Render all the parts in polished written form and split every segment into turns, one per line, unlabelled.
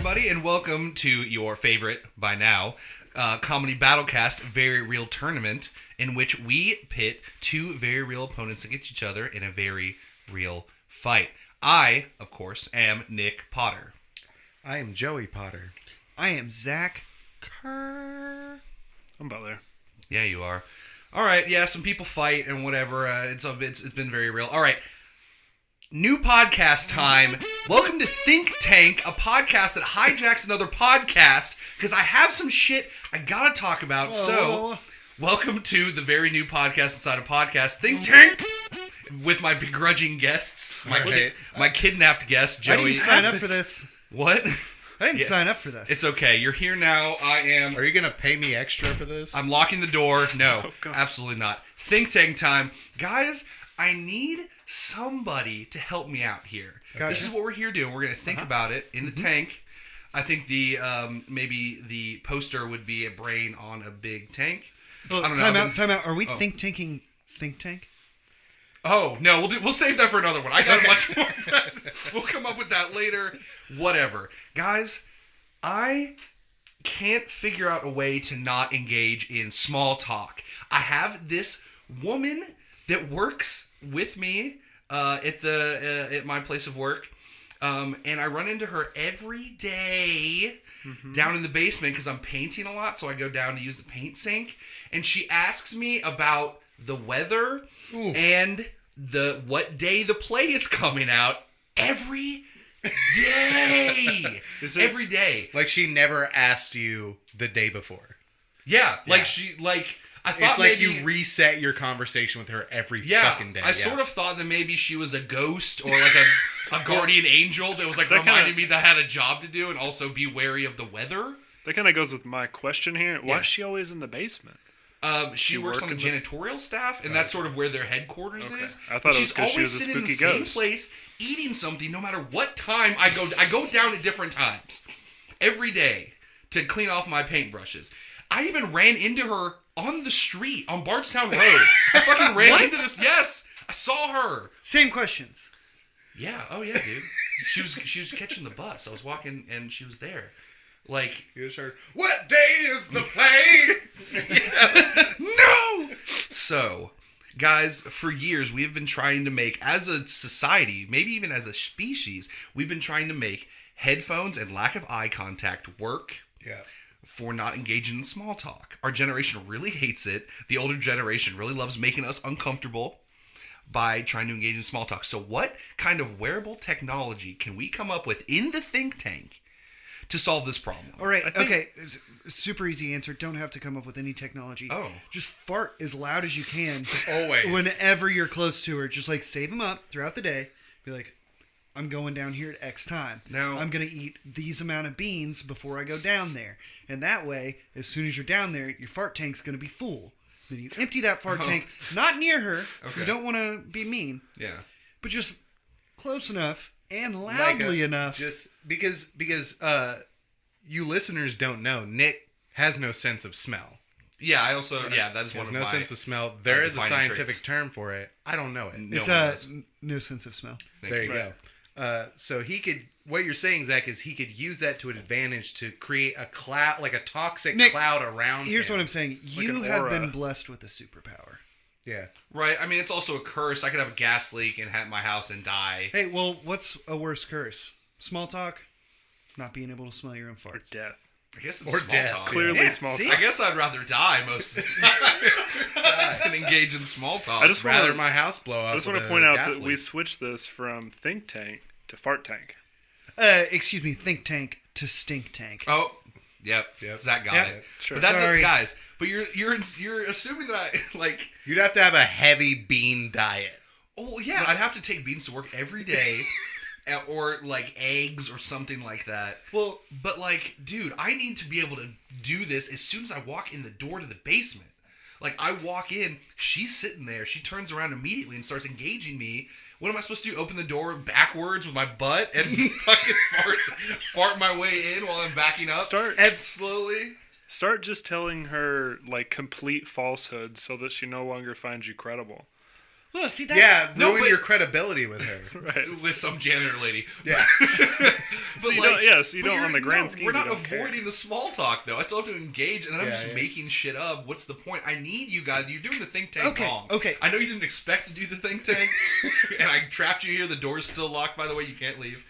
everybody, and welcome to your favorite, by now, comedy battlecast, Very Real Tournament, in which we pit two very real opponents against each other in a very real fight. I, of course, am Nick Potter.
I am Joey Potter.
I am Zach Kerr.
I'm about there.
Yeah, you are. All right, yeah, some people fight and whatever. It's been very real. All right. New podcast time. Welcome to Think Tank, a podcast that hijacks another podcast because I have some shit I gotta talk about. So, welcome to the very new podcast inside a podcast, Think Tank, with my begrudging guests, my kidnapped guest, Joey.
I didn't sign up for this.
What?
I didn't sign up for this.
It's okay. You're here now. I am.
Are you gonna pay me extra for this?
I'm locking the door. No, absolutely not. Think Tank time. Guys, I need somebody to help me out here. Gotcha. This is what we're here doing. We're going to think about it in the tank. I think the maybe the poster would be a brain on a big tank.
Well,
I don't know.
Time out. Are we think tanking Think Tank?
Oh, no. We'll save that for another one. I got much more. We'll come up with that later. Whatever. Guys, I can't figure out a way to not engage in small talk. I have this woman that works with me at my place of work, and I run into her every day down in the basement because I'm painting a lot, so I go down to use the paint sink, and she asks me about the weather and what day the play is coming out every day. Every day.
Like she never asked you the day before.
Yeah, I thought
it's like
maybe
you reset your conversation with her every fucking day.
I sort of thought that maybe she was a ghost or like a guardian angel that was like reminding me that I had a job to do and also be wary of the weather.
That kind of goes with my question here. Why is she always in the basement?
She works on the janitorial staff, and that's sort of where their headquarters is.
I thought it was because she was a
sitting in the
spooky
same
ghost.
place, eating something, no matter what time I go. I go down at different times every day to clean off my paintbrushes. I even ran into her on the street on Bardstown Road. I fucking ran into this. Yes, I saw her.
Same questions.
Yeah. Oh yeah, dude. She was catching the bus. I was walking and she was there. Like
you just heard, "What day is the play?"
No. So, guys, for years we have been trying to make, as a society, maybe even as a species, we've been trying to make headphones and lack of eye contact work.
Yeah.
For not engaging in small talk. Our generation really hates it. The older generation really loves making us uncomfortable by trying to engage in small talk. So what kind of wearable technology can we come up with in the think tank to solve this problem?
All right. Okay. Super easy answer. Don't have to come up with any technology.
Oh.
Just fart as loud as you can.
Always.
Whenever you're close to her. Just like save them up throughout the day. Be like, I'm going down here at X time.
Now,
I'm going to eat these amount of beans before I go down there. And that way, as soon as you're down there, your fart tank's going to be full. Then you empty that fart tank, not near her. Okay. You don't want to be mean.
Yeah.
But just close enough and loudly enough.
Just because you listeners don't know, Nick has no sense of smell.
Yeah, I also, that is one of my...
no sense of smell. There is a scientific term for it. I don't know it.
It's no sense of smell.
There you go. So he could, what you're saying, Zach, is he could use that to an advantage to create a cloud, like a toxic cloud around him.
Here's what I'm saying. You have been blessed with a superpower.
Yeah.
Right. I mean, it's also a curse. I could have a gas leak and have my house and die.
Hey, well, what's a worse curse? Small talk? Not being able to smell your own farts.
Or death.
I guess it's small talk.
Clearly small talk.
I guess I'd rather die most of the time than engage in small talk.
I just rather my house blow up.
I just want to point out that we switched this from Think Tank to Fart Tank.
Excuse me, Think Tank to Stink Tank.
Oh, yep. Zach got it.
Sure.
But guys, but you're assuming that
you'd have to have a heavy bean diet.
Oh yeah, I'd have to take beans to work every day. Or like eggs or something like that. Well, but dude, I need to be able to do this as soon as I walk in the door to the basement. Like, I walk in, she's sitting there, she turns around immediately and starts engaging me. What am I supposed to do? Open the door backwards with my butt and fucking fart my way in while I'm backing up? Slowly.
Start just telling her complete falsehoods so that she no longer finds you credible.
Well, see, that's...
Yeah,
No,
ruin
but-
your credibility with her.
Right.
with some janitor lady.
Yeah.
So you don't, yeah, so you
but
don't
you're-
on the grand
no,
scheme.
we're not
you don't care.
avoiding the small talk though. I still have to engage, and then I'm
Yeah,
just
yeah.
making shit up. What's the point? I need you guys. You're doing the think tank
Okay,
wrong.
okay.
I know you didn't expect to do the think tank, and I trapped you here. The door's still locked, by the way. You can't leave.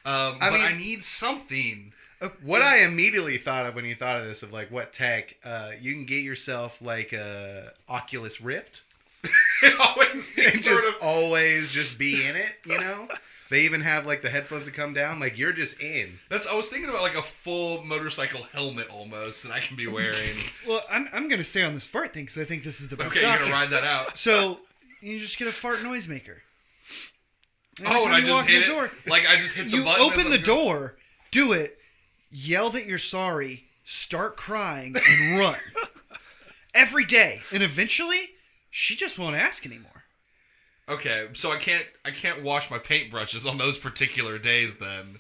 But
mean-
I need something.
What I immediately thought of when you thought of this, of like what tech, you can get yourself like a Oculus Rift.
It always be
And
sort
just
of.
always just be in it, you know? They even have like the headphones that come down, like you're just in.
I was thinking about like a full motorcycle helmet almost that I can be wearing.
Well, I'm going to stay on this fart thing because I think this is the best
Okay, you're
option.
gonna ride that out.
So, you just get a fart noisemaker. Every
Oh, and
time
I
you
just
walk in
hit
the
it.
door,
Like I just hit the
you
button. as
open
I'm
the
going.
door, do it, yell that you're sorry, start crying, and run. Every day. And eventually, she just won't ask anymore.
Okay, so I can't wash my paintbrushes on those particular days then,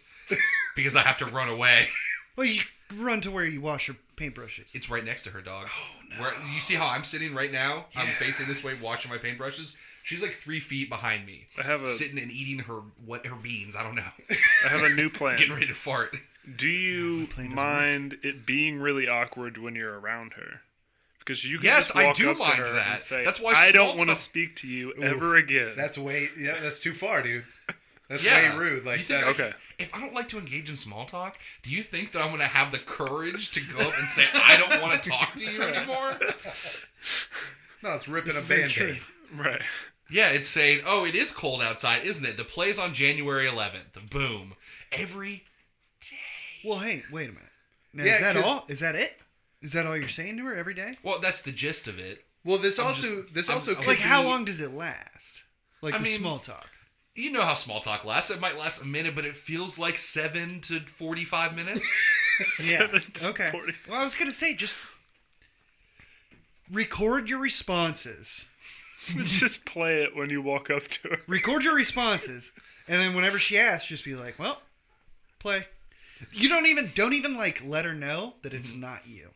because I have to run away.
Well, you run to where you wash your paintbrushes.
It's right next to her, dog. Oh no! Where, you see how I'm sitting right now? I'm facing this way, washing my paintbrushes. She's like 3 feet behind me, sitting and eating her beans. I don't know.
I have a new plan.
Getting ready to fart.
Do you
plan doesn't
mind it being really awkward when you're around her? Because you can
Yes,
just
I
walk
do
up to
mind
her
that.
and say,
That's why
I
small
don't want to
talk-
speak to you ever again.
That's too far, dude. That's
Yeah.
way rude. Like
You think
that's,
okay.
If I don't like to engage in small talk, do you think that I'm going to have the courage to go up and say, I don't want to talk to you anymore?
No, it's ripping
This
a
is very
band-aid.
true.
Right.
Yeah, it's saying, oh, it is cold outside, isn't it? The play's on January 11th. Boom. Every day.
Well, hey, wait a minute. Now,
Yeah,
is that
'cause-
all? Is that it? Is that all you're saying to her every day?
Well, that's the gist of it.
Well, this
I'm
also
I'm
could
Like, how
be-
long does it last? Like
I
the
mean-
small talk.
You know how small talk lasts. It might last a minute, but it feels like 7 to 45 minutes.
Yeah.
7 to
Okay.
40.
Well, I was gonna say just record your responses.
Just play it when you walk up to her.
Record your responses, and then whenever she asks, just be like, "Well, play." You don't even like let her know that it's not you.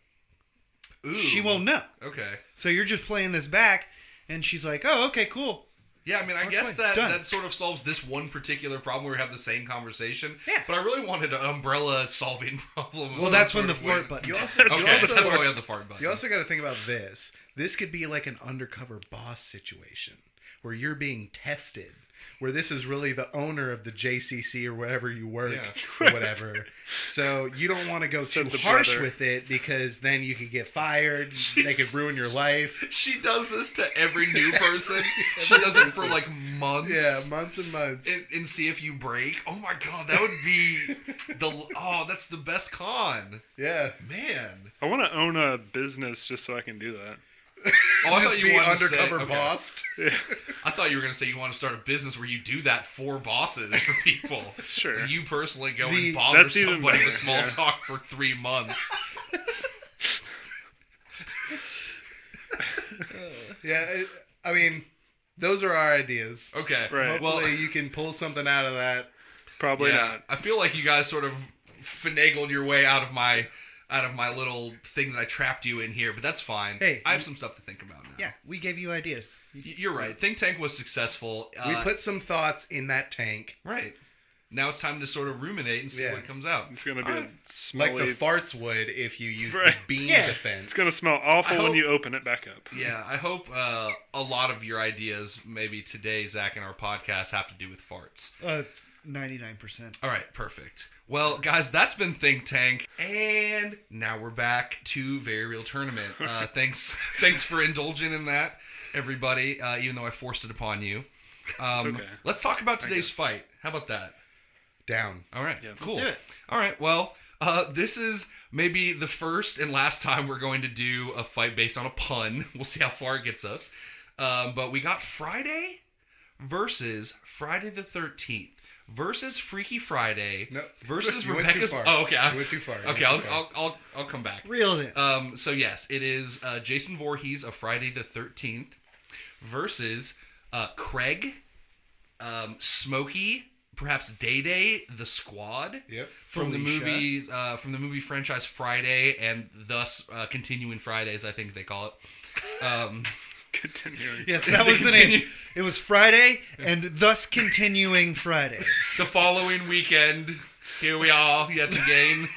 Ooh.
She won't know.
Okay.
So you're just playing this back, and she's like, "Oh, okay, cool."
Yeah, I mean, I
That's
guess
fine. Done.
that sort of solves this one particular problem where we have the same conversation.
Yeah.
But I really wanted an umbrella solving problem. of
Well,
some
that's
sort
when the
of
fart
way.
button.
You also,
Okay,
you also,
that's why we have the fart button.
you also got to think about this. This could be like an undercover boss situation where you're being tested, where this is really the owner of the JCC or wherever you work or whatever. So you don't want to go
Said
too
the
harsh
brother.
with it because then you could get fired. They could ruin your life.
She does this to every new person. She does it for like months.
Yeah, months and months.
And see if you break. Oh my god, that would be that's the best con.
Yeah.
Man.
I want to own a business just so I can do that.
Oh, I
Just
thought you
be
wanted to
undercover
say, okay.
boss.
I thought you were going to say you want to start a business where you do that for bosses, for people.
Sure.
You personally go
The-
and bother
That's even
somebody with
better,
small
yeah.
talk for 3 months.
Yeah, I mean, those are our ideas.
Okay.
Right.
Hopefully
Well,
you can pull something out of that.
Probably
yeah,
not.
I feel like you guys sort of finagled your way out of my little thing that I trapped you in here, but that's fine.
Hey,
I have some stuff to think about now.
Yeah, we gave you ideas.
You're right. Think Tank was successful.
We put some thoughts in that tank.
Right. Now it's time to sort of ruminate and see
Yeah.
what comes out.
It's going to be a
Like
smelly...
the farts would if you use
Right.
the bean
Yeah.
defense.
It's going to smell awful
I
when
hope-
you open it back up.
Yeah, I hope a lot of your ideas, maybe today, Zach, in our podcast, have to do with farts.
99%.
All right, perfect. Well, guys, that's been Think Tank, and now we're back to Very Real Tournament. Thanks for indulging in that, everybody. Even though I forced it upon you.
okay.
Let's talk about today's fight. How about that?
Down.
All right,
Yeah.
cool.
Do it.
All right, well, this is maybe the first and last time we're going to do a fight based on a pun. We'll see how far it gets us. But we got Friday versus Friday the 13th versus Freaky Friday
No,
versus
you went too
Rebecca's.
far.
Oh, okay.
You went too far. You
Okay,
went too far.
I'll come back.
Reeled it.
So yes, it is Jason Voorhees of Friday the 13th versus Craig, Smokey, perhaps Day Day, the Squad.
Yep.
From the
Felisha.
movies, from the movie franchise Friday, and thus continuing Fridays, I think they call it.
Continuing.
Yes, that was the name. It was Friday, and thus continuing Fridays.
The following weekend, here we are yet again.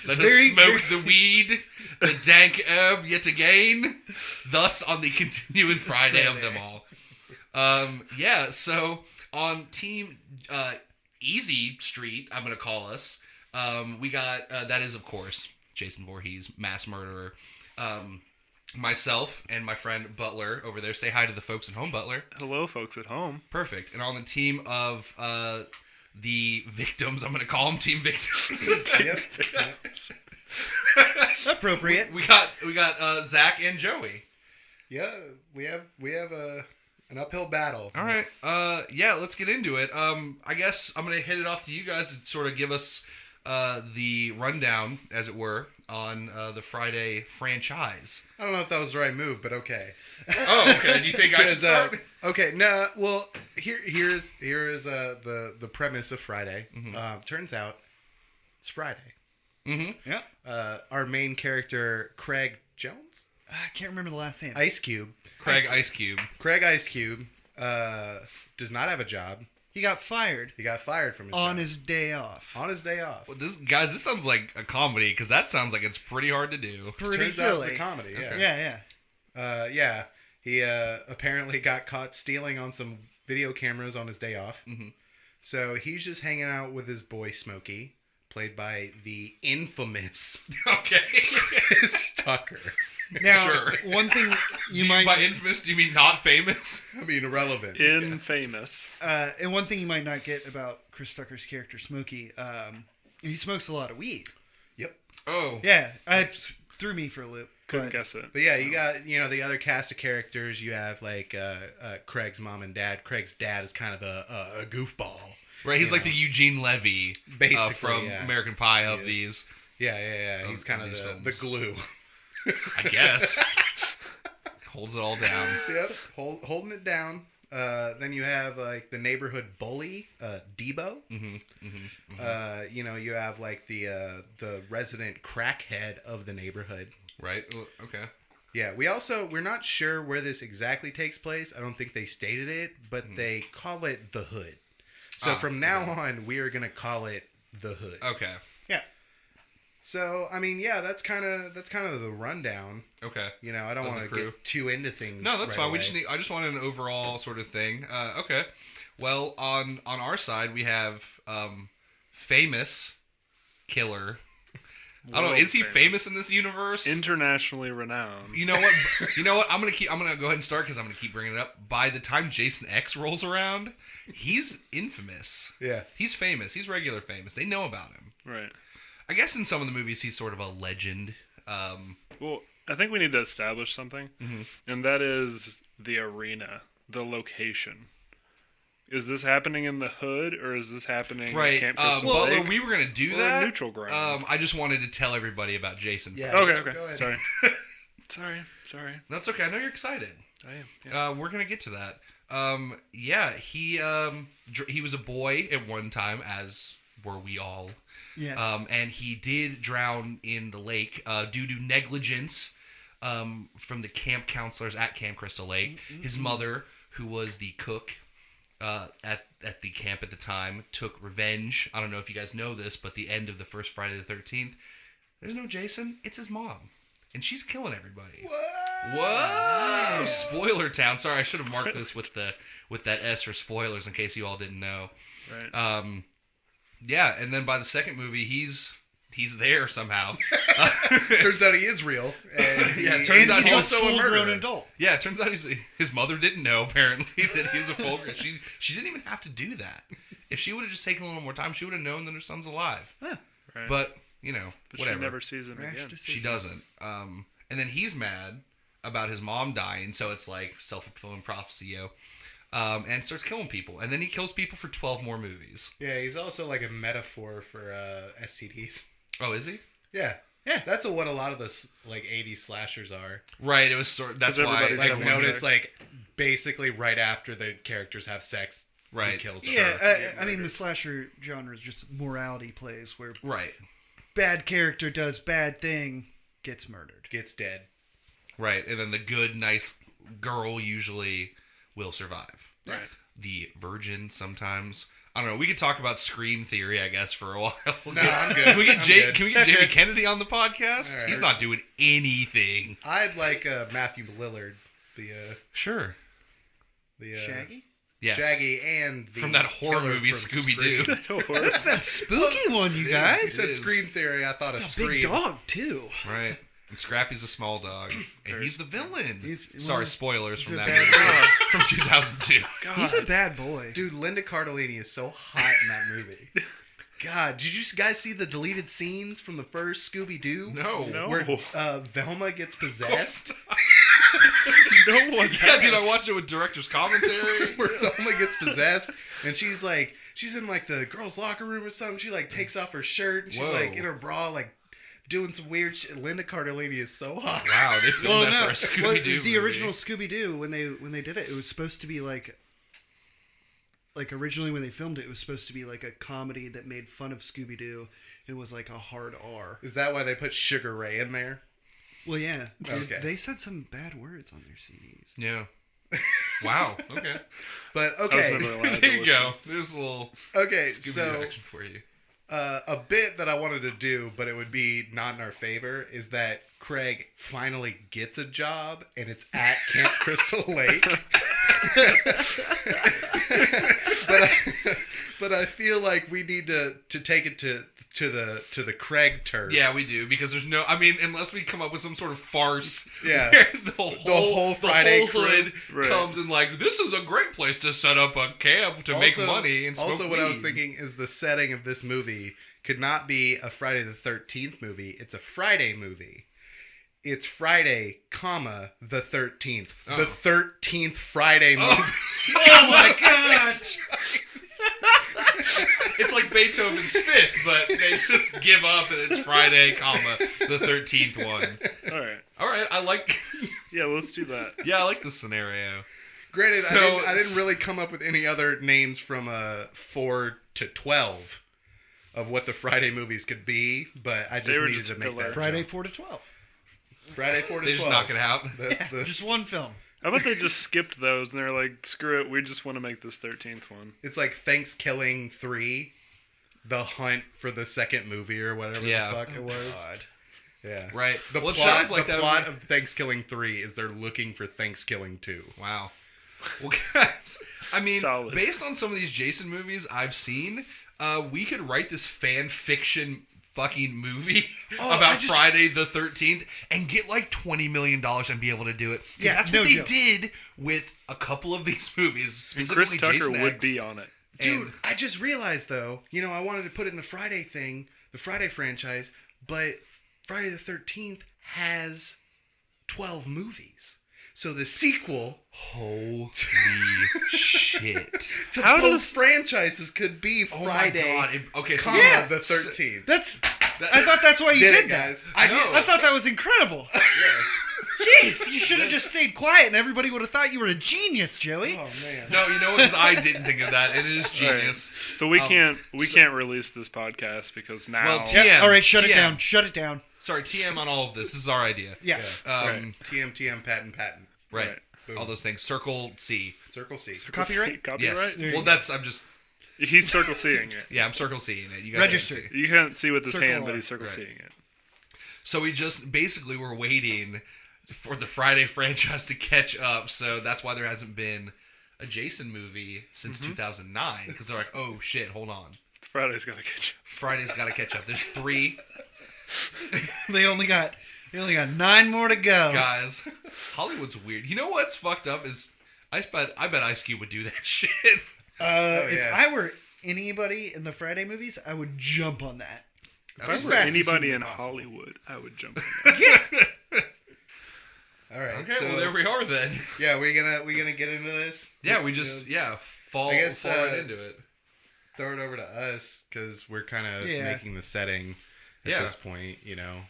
Let us
Very-
smoke the weed, the dank herb yet again. Thus on the continuing Friday of them all. Yeah, so on Team Easy Street, I'm going to call us, we got, that is, of course, Jason Voorhees, mass murderer. Myself and my friend Butler over there. Say hi to the folks at home, Butler.
Hello, folks at home.
Perfect. And on the team of the victims, I'm going to call them Team Victims.
Appropriate.
we got Zach and Joey.
Yeah, we have an uphill battle.
All right. Yeah, let's get into it. I guess I'm going to hit it off to you guys to sort of give us the rundown, as it were, on the Friday franchise.
I don't know if that was the right move, but okay.
Oh, okay. Do you think I should start?
Okay, no. Well, here's the premise of Friday.
Mm-hmm.
Turns out it's Friday.
Mm-hmm.
Yeah.
Our main character, Craig Jones,
I can't remember the last name.
Ice Cube.
Craig Ice Cube.
Craig Ice Cube does not have a job.
He got fired
He got fired from his
on
job.
his day off.
On his day off.
Well, this sounds like a comedy, because that sounds like it's pretty hard to do.
Pretty
Turns out
silly.
it's a comedy. Yeah.
Okay.
Yeah.
Yeah. He apparently got caught stealing on some video cameras on his day off.
Mm-hmm.
So he's just hanging out with his boy Smokey, played by the infamous
Okay.
Chris Tucker.
Now,
Sure.
one thing
Do you by infamous, do you mean not famous?
I mean, irrelevant.
Infamous.
and one thing you might not get about Chris Tucker's character, Smokey, he smokes a lot of weed.
Yep.
Oh.
Yeah, it threw me for a loop.
Couldn't
but-
guess it.
But yeah, you got, the other cast of characters. You have like Craig's mom and dad. Craig's dad is kind of a goofball.
Right, he's
You
like
know.
the Eugene Levy
Basically,
from
yeah.
American Pie of
is.
these,
Yeah. He's
Of
kind of
these
the
films.
glue.
I guess. Holds it all down.
Yep, holding it down. Then you have like the neighborhood bully, Debo. You have like the resident crackhead of the neighborhood.
Right? Well, okay.
Yeah, we're not sure where this exactly takes place. I don't think they stated it, but they call it the Hood. So from now on, we are gonna call it the Hood.
Okay.
Yeah.
So I mean, yeah, that's kind of the rundown.
Okay.
I don't
Of the
want to
crew.
get too into things.
No, that's
right
fine.
away.
I just wanted an overall sort of thing. Okay. Well, on our side, we have famous killer. I don't know.
World
Is he famous in this universe?
Internationally renowned.
You know what? I'm gonna go ahead and start because I'm gonna keep bringing it up. By the time Jason X rolls around, he's infamous.
Yeah.
He's famous. He's regular famous. They know about him.
Right.
I guess in some of the movies he's sort of a legend.
Well, I think we need to establish something, and that is the arena, the location. Is this happening in the Hood, or is this happening
Right.
at Camp Crystal
Butler,
Lake?
we were gonna do
Or
that.
neutral ground.
I just wanted to tell everybody about Jason.
Yeah.
first.
Okay.
Go ahead.
Sorry. Sorry.
That's okay. I know you're excited.
I am. Yeah.
We're gonna get to that. Yeah, he was a boy at one time, as were we all.
Yes.
And he did drown in the lake due to negligence from the camp counselors at Camp Crystal Lake. His mother, who was the cook at the camp at the time, took revenge. I don't know if you guys know this, but the end of the first Friday the 13th, there's no Jason. It's his mom. And she's killing everybody. Whoa! Spoiler town. Sorry, I should have marked this with that S for spoilers in case you all didn't know.
Right.
Yeah, and then by the second movie, he's there somehow.
Turns out he is real. And
Yeah,
he-
turns out
he's
he
a
was
also a
full-grown
murderer.
adult.
Yeah, it turns out his mother didn't know apparently that he was a full. She didn't even have to do that. If she would have just taken a little more time, she would have known that her son's alive.
Huh.
Right.
But
But
whatever.
she never sees him
Rash
again.
decision.
She doesn't. And then he's mad about his mom dying, so it's like self-fulfilling prophecy, yo. And starts killing people, and then he kills people for 12 more movies.
Yeah, he's also like a metaphor for STDs.
Oh, is he?
Yeah. That's what a lot of the 80s slashers are.
Right. It was that's
'Cause
why.
everybody's
Like,
having
notice,
sex.
like, basically right after the characters have sex, he
Right.
kills them.
Yeah, I mean, the slasher genre is just morality plays where
Right.
bad character does bad thing, gets murdered.
Gets dead.
Right. And then the good, nice girl usually will survive.
Right.
The virgin sometimes. I don't know. We could talk about Scream theory, I guess, for a while.
No, I'm good.
Can we get
I'm good.
Jamie Kennedy on the podcast?
All right.
He's not doing anything.
I'd like Matthew Lillard,
Sure.
the
Shaggy?
Yes.
Shaggy, and the
From that horror
killer
movie,
from
Scooby-Doo.
Scream.
That's a spooky one, you
He
guys.
said
is.
Scream theory. I thought of
It's a
Scream.
big dog, too.
Right. And Scrappy's a small dog. And he's the villain. Sorry,
well,
spoilers from
a
that
bad
movie.
dog.
From 2002.
He's a bad boy.
Dude, Linda Cardellini is so hot in that movie. God, did you guys see the deleted scenes from the first Scooby-Doo?
No.
Where Velma gets possessed?
No one.
Yeah, dude, I watched it with director's commentary.
Where Velma gets possessed, and she's in like the girls' locker room or something. She like takes off her shirt, and she's
Whoa.
like in her bra, like doing some weird shit. Linda Cardellini is so hot.
Wow, they filmed that for a Scooby-Doo
the
movie.
original Scooby-Doo, when they did it, it was supposed to be like originally when they filmed it, it was supposed to be like a comedy that made fun of Scooby-Doo. It was like a hard R.
Is that why they put Sugar Ray in there?
Well, yeah.
Okay.
They said some bad words on their CDs.
Yeah. Wow. Okay.
But
I was
okay,
never allowed to
There you
listen.
go. There's a little
okay.
Scooby-Doo
So
action for you.
a bit that I wanted to do, but it would be not in our favor, is that Craig finally gets a job, and it's at Camp Crystal Lake. but I feel like we need to take it to the Craig turf.
Yeah, we do, because there's no... I mean, unless we come up with some sort of farce
Yeah.
where the whole
Friday crew.
hood
Right.
comes and like, this is a great place to set up a camp to make money and smoke
Also, what I was
weed.
thinking is the setting of this movie could not be a Friday the 13th movie. It's a Friday movie. It's Friday, comma, the 13th.
Oh.
The 13th Friday movie.
Oh my gosh!
It's like Beethoven's fifth, but they just give up and it's Friday, comma, the 13th one.
All right.
I like...
Yeah, let's do that.
Yeah, I like this scenario.
Granted,
So-
I didn't really come up with any other names from 4 to 12 of what the Friday movies could be, but I
They
just
were
needed
just
to make
filler.
that
Friday
jump.
4 to 12.
Friday 4 to 12.
They just knock it out.
That's the.
Just one film.
How about they just skipped those and they're like, screw it, we just want to make this 13th one.
It's like Thanksgiving 3, the hunt for the second movie or whatever
Yeah.
the fuck it was.
God.
Yeah.
Right.
The
Well, it
plot,
sounds like
the
that would
plot
be-
of Thanksgiving 3 is they're looking for Thanksgiving 2.
Wow. Well, guys, I mean,
Solid.
based on some of these Jason movies I've seen, we could write this fan fiction fucking movie about Friday the 13th and get like $20 million and be able to do it. Because that's what
no
they
joke.
did with a couple of these movies,
And
specifically
Chris Tucker
Jason
would
X.
be on it.
Dude, I just realized though, I wanted to put it in the Friday thing, the Friday franchise, but Friday the 13th has 12 movies. So the sequel
Holy shit.
to
How
both
does-
franchises could be Friday,
Oh my God. Okay, so
comma, the 13th.
That's. I thought that's why you
Did
did
it,
that.
guys.
I thought that was incredible. Jeez, you should have just stayed quiet, and everybody would have thought you were a genius, Joey.
Oh man.
No, you know what? Because I didn't think of that. It is genius.
So we
Um,
can't release this podcast because now
Well, TM.
Yeah, all right, shut it
TM.
down. Shut it down.
Sorry, TM on all of this. This is our idea.
Yeah.
TM, patent.
Right.
Right.
Boom.
All those things. Circle C.
Circle C.
Copyright?
Copyright.
Yes.
There you
Well,
go.
that's, I'm just,
He's circle seeing it.
yeah, I'm circle C'ing it. You guys
Register.
can't see.
You can't see with his
Circle
hand, but
R.
he's circle
Right.
seeing it.
So we just basically were waiting for the Friday franchise to catch up. So that's why there hasn't been a Jason movie since 2009. Because they're like, oh shit, hold on.
Friday's gotta catch up.
Friday's got to catch up. There's 3
They only got 9 more to go.
guys. Hollywood's weird. You know what's fucked up is I bet Ice Cube would do that shit.
If
yeah.
I were anybody in the Friday movies, I would jump on that.
If I
As
were
fast as
anybody
humanly
in
possible.
Hollywood, I would jump on that.
All right.
Okay,
so,
well there we are then.
yeah, we gonna get into this.
Yeah,
Let's,
we just fall
I guess,
right into it.
throw it over to us because we're kind of
Yeah.
making the setting at
Yeah.
this point.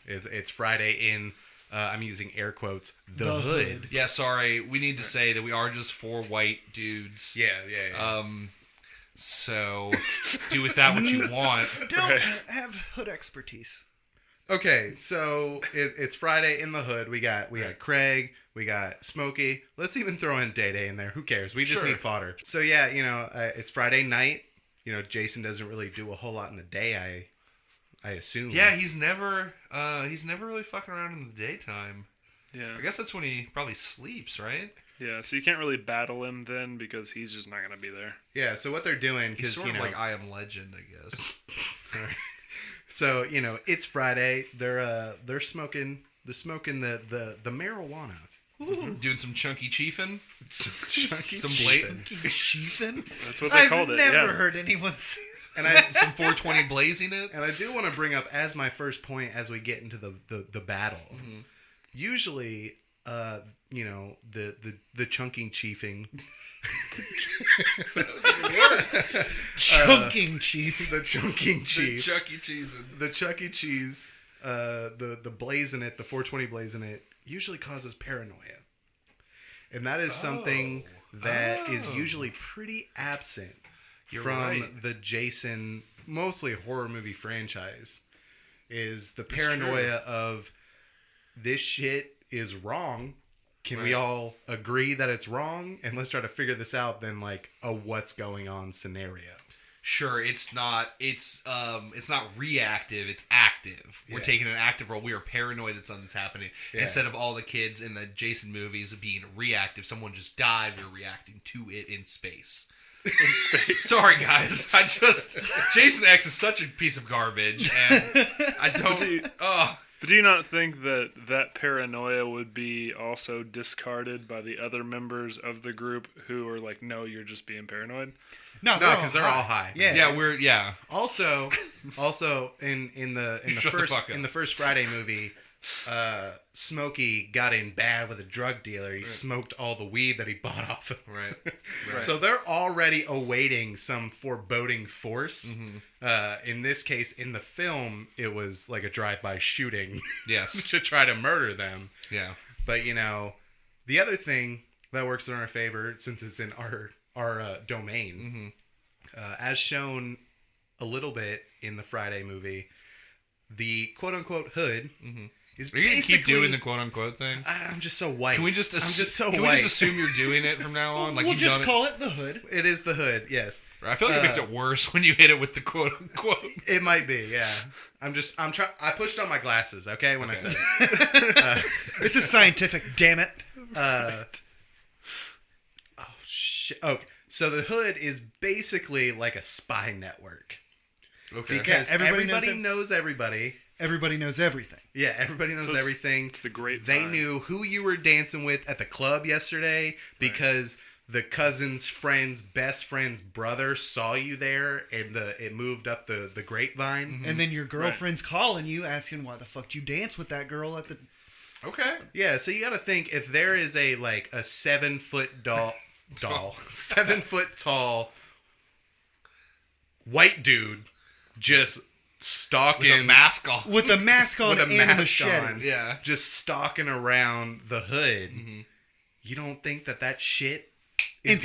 It's Friday in. I'm using air quotes. The,
The
hood.
hood.
Yeah, sorry. We need to say that we are just 4 white dudes.
Yeah.
So do with that what you want.
Don't
Right.
have hood expertise.
Okay, so it's Friday in the hood. We got Craig, we got Smokey. Let's even throw in Day Day in there. Who cares? We just need fodder. So yeah, it's Friday night. Jason doesn't really do a whole lot in the day. I assume.
Yeah, he's never really fucking around in the daytime.
Yeah.
I guess that's when he probably sleeps, right?
Yeah, so you can't really battle him then because he's just not gonna be there.
Yeah. So what they're doing,
He's
because
sort of like I Am Legend, I guess.
So it's Friday. They're smoking the marijuana.
Doing some chunky chiefing.
Some
blatant.
Chiefin'?
That's what they called
I've
it.
never
Yeah.
heard anyone say
And
Some 420 blazing it.
And I do want to bring up as my first point as we get into the battle.
Mm-hmm.
Usually, the chunking chiefing.
chunking chief.
The chunking chief.
The Chuck E. Cheese.
The Chuck E. Cheese. The blazing it, the 420 blazing it, usually causes paranoia. And that is something that is usually pretty absent from the Jason, mostly horror movie franchise, is the paranoia of this shit is wrong. Can we all agree that it's wrong? And let's try to figure this out then like a what's going on scenario.
Sure, it's not reactive, it's active. We're taking an active role. We are paranoid that something's happening.
Yeah.
Instead of all the kids in the Jason movies being reactive, someone just died, we're reacting to it in space.
In space.
Sorry, guys. Jason X is such a piece of garbage, and I don't.
But do you not think that paranoia would be also discarded by the other members of the group who are like, no, you're just being paranoid?
No, because they're all high.
Yeah.
Also, in the first Friday movie, Smokey got in bad with a drug dealer. He smoked all the weed that he bought off of.
Right.
So they're already awaiting some foreboding force. Mm-hmm. In this case, in the film, it was like a drive-by shooting.
Yes.
To try to murder them.
Yeah.
But the other thing that works in our favor, since it's in our domain, as shown a little bit in the Friday movie, the quote-unquote hood is
Are you going to
basically...
keep doing the quote-unquote thing?
I'm just so white.
Can we just
I'm just so
can
white.
we just assume you're doing it from now on? Like
we'll
you've
just
done
call it the hood.
It is the hood, yes.
I feel like it makes it worse when you hit it with the quote-unquote.
It might be, yeah. I pushed on my glasses, okay, when I said it.
This is scientific, damn it.
Oh, shit. Okay, so the hood is basically like a spy network.
Okay.
Because
everybody
everybody
knows
knows everybody.
Everybody knows everything.
Yeah, everybody knows everything.
It's the great
They
time.
knew who you were dancing with at the club yesterday because the cousin's friend's best friend's brother saw you there, and it moved up the grapevine.
And then your girlfriend's calling you, asking why the fuck you dance with that girl at the...
Okay.
Yeah, so you got to think, if there is a 7-foot 7 foot tall white dude just stalking
With a mask on.
With a mask on
with a
and a
mask
machete.
on,
Yeah.
just stalking around the hood. You don't think that shit is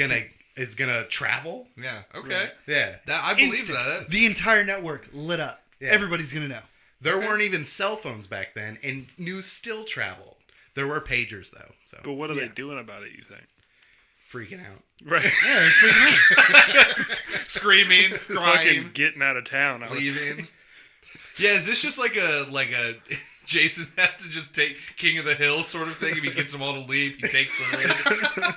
gonna travel?
Yeah. Okay.
Yeah.
I believe
Instant.
that.
The entire network lit up.
Yeah.
Everybody's going to know.
There weren't even cell phones back then, and news still traveled. There were pagers though, so
But what are they doing about it, you think?
freaking out.
Right.
Yeah, they're freaking out.
Screaming,
Fucking
crying,
getting out of town.
leaving. Yeah, is this just like a Jason has to just take King of the Hill sort of thing? If he gets them all to leave, he takes the lead.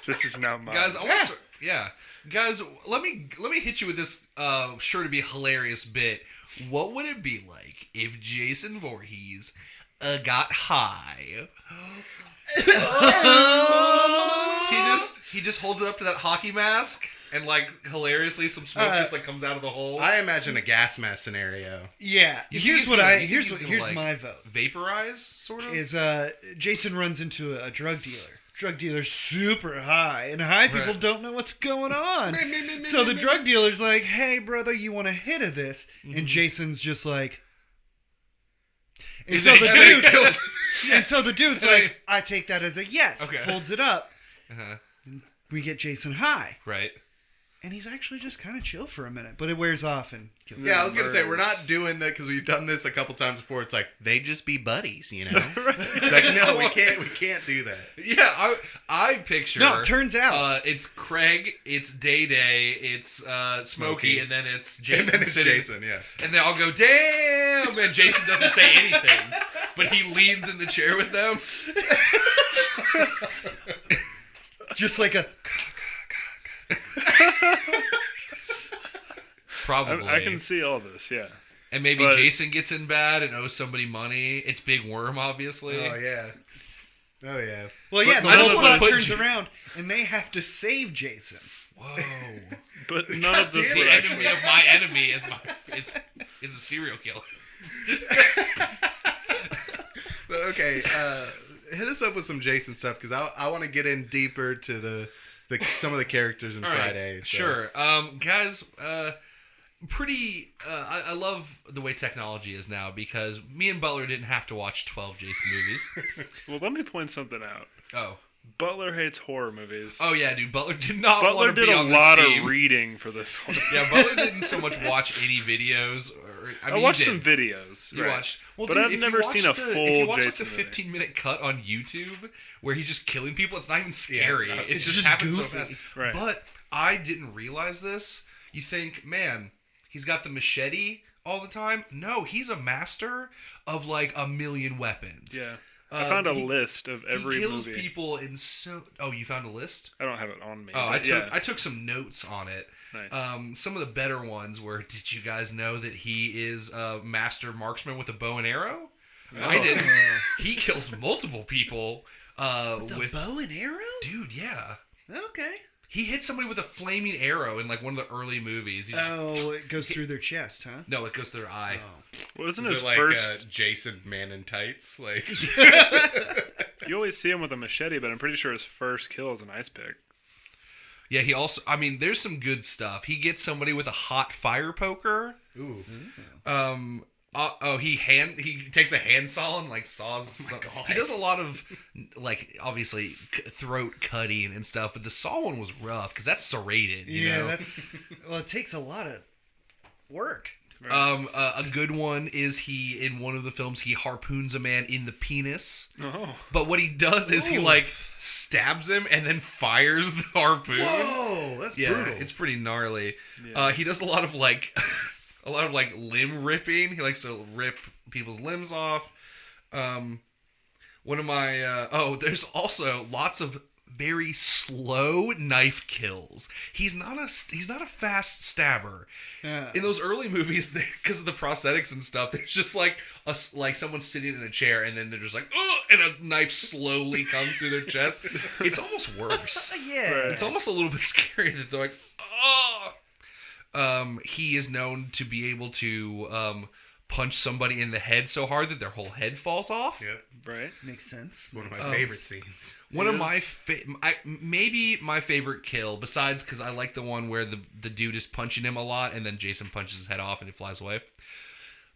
This is now mine.
Guys, I want to... Yeah. Guys, let me hit you with this sure to be hilarious bit. What would it be like if Jason Voorhees got high? He just holds it up to that hockey mask, and hilariously some smoke just comes out of the hole.
I imagine a gas mask scenario.
Yeah.
You think
Here's
he's
what
gonna-
I
you think
here's
he's
what,
gonna,
here's
like,
my vote.
Vaporize, sort of.
Is Jason runs into a drug dealer. Drug dealer's super high, and high people
Right.
don't know what's going on. So the drug dealer's like, "Hey, brother, you want a hit of this?" And Jason's just like, and so the dude's like, "I take that as a yes."
Okay.
Holds it up.
Uh-huh.
We get Jason high.
Right.
And he's actually just kind of chill for a minute, but it wears off and kills
Yeah, I was gonna say we're
murders.
not doing that because we've done this a couple times before. It's like they just be buddies, you know. It's like no, we can't do that.
Yeah, I picture.
No, it turns out.
it's Craig, it's Day Day, it's Smokey,
Smokey.
and then it's
And
Jason
then it's
sitting.
Jason, yeah.
And they all go, damn! And Jason doesn't say anything, but he leans in the chair with them.
Just like a...
Probably.
I can see all this, yeah.
And maybe
but-
Jason gets in bad and owes somebody money. It's Big Worm, obviously.
Oh yeah. Oh yeah.
Well, yeah,
But
the
I just
whole
wanna
plot
put
turns
you-
around, and they have to save Jason.
Whoa.
But none of this
The
would
enemy
actually.
of my enemy is a serial killer.
But okay, hit us up with some Jason stuff because I want to get in deeper to the some of the characters in
All right,
Friday. So.
Sure. Guys, I love the way technology is now because me and Butler didn't have to watch 12 Jason movies.
Well, let me point something out.
Oh.
Butler hates horror movies.
Oh, yeah, dude. Butler did not
Butler
want to
did
be
a
on
lot
this team.
of reading for this one.
Yeah, Butler didn't so much watch any videos. I mean,
watched
you
some
did.
videos.
You
right.
watched, well,
but
dude,
I've
if you
never
watch
seen a
the,
full
If you watch
Jason
like
movie.
the 15-minute cut on YouTube where he's just killing people, it's not even scary.
not-
it
it's
just
just
happens so
goofy.
fast.
Right.
But I didn't realize this. You think, man, he's got the machete all the time. No, he's a master of like a million weapons.
Yeah. I found a
he-
list of every
he kills
movie.
people in so. Oh, you found a list?
I don't have it on me.
Oh,
but
I took some notes on it.
Nice.
Some of the better ones were, did you guys know that he is a master marksman with a bow and arrow? I didn't. He kills multiple people with
bow and arrow?
dude, yeah.
Okay.
He hit somebody with a flaming arrow in like one of the early movies. He just-
Oh, it goes through their chest, huh?
no, it goes through their eye.
Wasn't
Is
his
it like
first?
Jason Man in Tights? Like
You always see him with a machete, but I'm pretty sure his first kill is an ice pick.
Yeah, he also. I mean, there's some good stuff. He gets somebody with a hot fire poker.
ooh.
He takes a handsaw and like saws. Some, he does a lot of like obviously throat cutting and stuff, but the saw one was rough because that's serrated. You know?
It takes a lot of work.
A good one is he in one of the films he harpoons a man in the penis.
Oh,
But what he does is he like stabs him and then fires the harpoon.
Whoa, that's
Yeah,
brutal.
it's pretty gnarly.
Yeah.
He does a lot of like limb ripping. He likes to rip people's limbs off. One of my there's also lots of very slow knife kills. He's not a fast stabber.
Yeah.
In those early movies, because of the prosthetics and stuff, there's just like someone sitting in a chair and then they're just like, oh, and a knife slowly comes through their chest. It's almost worse.
Yeah.
Right.
It's almost a little bit scary that they're like, oh. He is known to be able to punch somebody in the head so hard that their whole head falls off.
Yep.
right.
Makes sense.
One of my favorite scenes.
One of my maybe my favorite kill, besides because I like the one where the dude is punching him a lot and then Jason punches his head off and it flies away.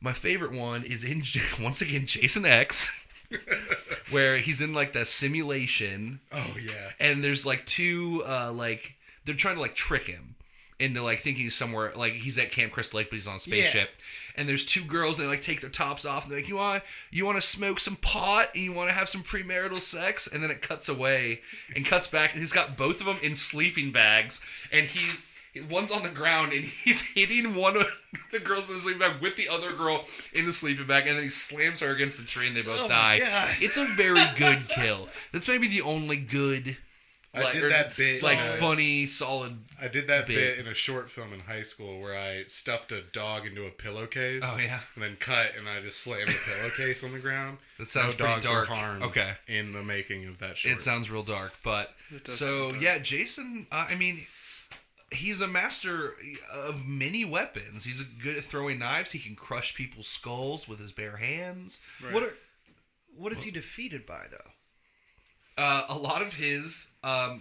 My favorite one is in once again Jason X, where he's in like the simulation.
Oh yeah.
And there's like two they're trying to like trick him into like thinking he's somewhere, like he's at Camp Crystal Lake but he's on a spaceship. And there's two girls and they like take their tops off and they're like, you want to smoke some pot and you want to have some premarital sex? And then it cuts away and cuts back and he's got both of them in sleeping bags and one's on the ground and he's hitting one of the girls in the sleeping bag with the other girl in the sleeping bag and then he slams her against the tree and they both die.
gosh.
It's a very good kill. That's maybe the only good
I did that bit,
funny, solid.
I did that
bit.
bit in a short film in high school where I stuffed a dog into a pillowcase.
Oh, yeah.
And then cut, and I just slammed the pillowcase on the ground.
That sounds
no
pretty
dogs
dark.
were harmed
Okay.
in the making of that short.
It sounds real dark, but
does
so
sound dark.
yeah, Jason. I mean, he's a master of many weapons. He's good at throwing knives. He can crush people's skulls with his bare hands.
Right.
What is he defeated by though?
A lot of his,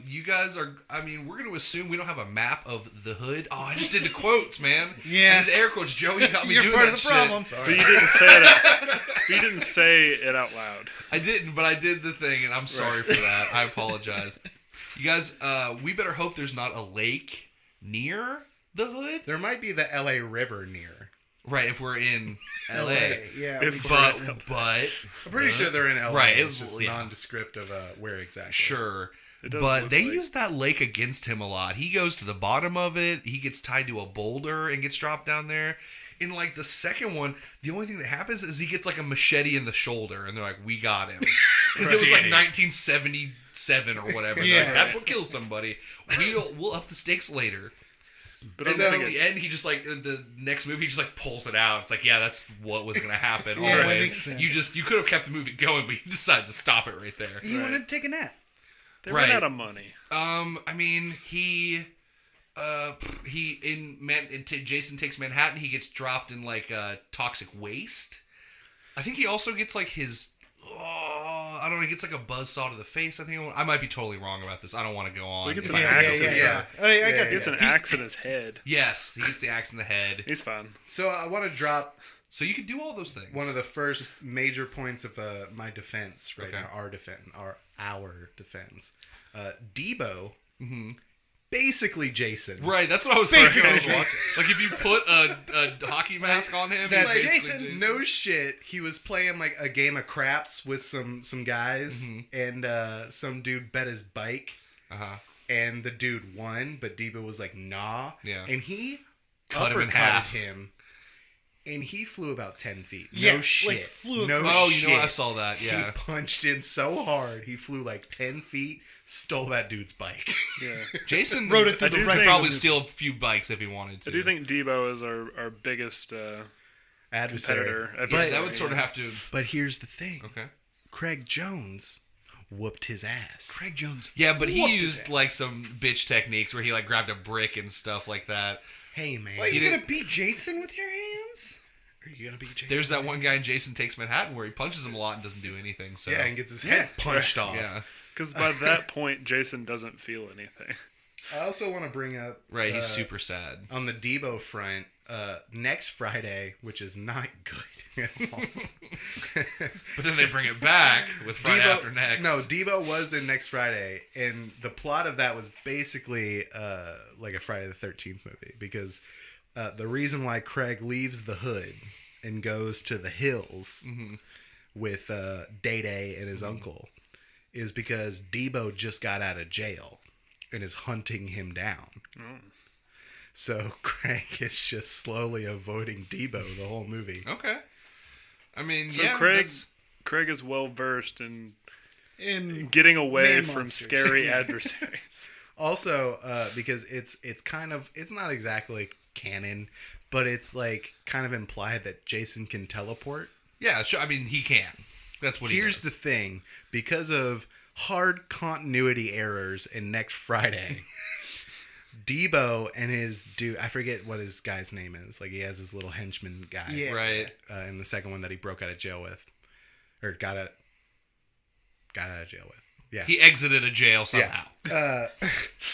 you guys are. I mean, we're going to assume we don't have a map of the hood. Oh, I just did the quotes, man.
Yeah.
I did the air quotes. Joe, you got me
You're
doing
part
that
of the
shit.
problem.
But you didn't say it. You didn't say it out loud.
I didn't, but I did the thing, and I'm sorry for that. I apologize. You guys, we better hope there's not a lake near the hood.
There might be the LA River near.
Right, if we're in LA.
Yeah.
But
I'm pretty sure they're in LA.
Right,
It's just nondescript of where exactly.
Sure.
It does
But
look
they
like-
use that lake against him a lot. He goes to the bottom of it. He gets tied to a boulder and gets dropped down there. In like the second one, the only thing that happens is he gets like a machete in the shoulder, and they're like, "We got him," because it was like 1977 or whatever. They're like, that's what kills somebody. We'll up the stakes later.
But
And
I'm
then
thinking,
at the end, he just like the next movie, he just like pulls it out. It's like, yeah, that's what was gonna happen.
Yeah, that
Always,
makes sense.
you could have kept the movie going, but you decided to stop it right there.
He wanted to take a nap.
they
right.
ran out of money.
I mean, Jason takes Manhattan. He gets dropped in like toxic waste. I think he also gets like his. I don't know. He gets like a buzzsaw to the face. I think I might be totally wrong about this. I don't want to go on.
He gets
if
an
I
axe.
have to say
yeah.
that.
I got
He gets an axe in his head.
Yes, he gets the axe in the head.
He's fine.
So I want to drop
So you can do all those things.
one of the first major points of my defense right
Okay.
now. Our defense. Debo.
Mm-hmm.
Basically Jason.
Right, that's what I was
Basically
thinking.
Jason.
Like if you put a hockey mask on him,
That's
he's basically
Jason.
No shit. He was playing like a game of craps with some guys, and some dude bet his bike,
Uh-huh.
and the dude won, but Debo was like, nah.
Yeah.
And he
Cut him in
uppercutted
half.
him, and he flew about 10 feet.
Yeah,
No
like,
shit.
flew
no
Oh,
shit.
you know what? I saw that.
He
Yeah.
punched in so hard, he flew like 10 feet, stole that dude's bike.
Yeah.
Jason
Rode it through
I
the
do
could
right
think-
probably
of the-
steal a few bikes if he wanted to.
I do think Debo is our biggest
Adversary.
competitor.
Yes, that would sort of have to.
But here's the thing.
Okay.
Craig Jones whooped his ass.
Craig Jones.
Yeah, but he
Whooped his
used
ass.
like some bitch techniques where he like grabbed a brick and stuff like that.
Hey, man.
What,
He
you
didn't-
gonna beat Jason with your hands?
Are you going to be Jason?
There's that one guy in Jason Takes Manhattan where he punches him a lot and doesn't do anything. So
Yeah, and gets his head punched off.
yeah,
Because by that point, Jason doesn't feel anything.
I also want to bring up
right. He's super sad.
on the Debo front. Next Friday, which is not good at all.
But then they bring it back with Friday After Next.
No, Debo was in Next Friday, and the plot of that was basically like a Friday the 13th movie, because the reason why Craig leaves the hood and goes to the hills with Day-Day and his uncle is because Debo just got out of jail and is hunting him down. So Craig is just slowly avoiding Debo the whole movie.
Okay. I mean,
So
yeah,
Craig is well versed in
In
getting away
Man
from
monsters.
scary adversaries.
Also, because it's not exactly canon, but it's like kind of implied that Jason can teleport.
yeah. Sure, I mean, he can. That's what he
Here's
does.
the thing: because of hard continuity errors in Next Friday, Debo and his dude, I forget what his guy's name is. Like he has his little henchman guy,
Yeah.
Right.
in the second one that he broke out of jail with, or got out of jail with. Yeah.
He exited a jail somehow.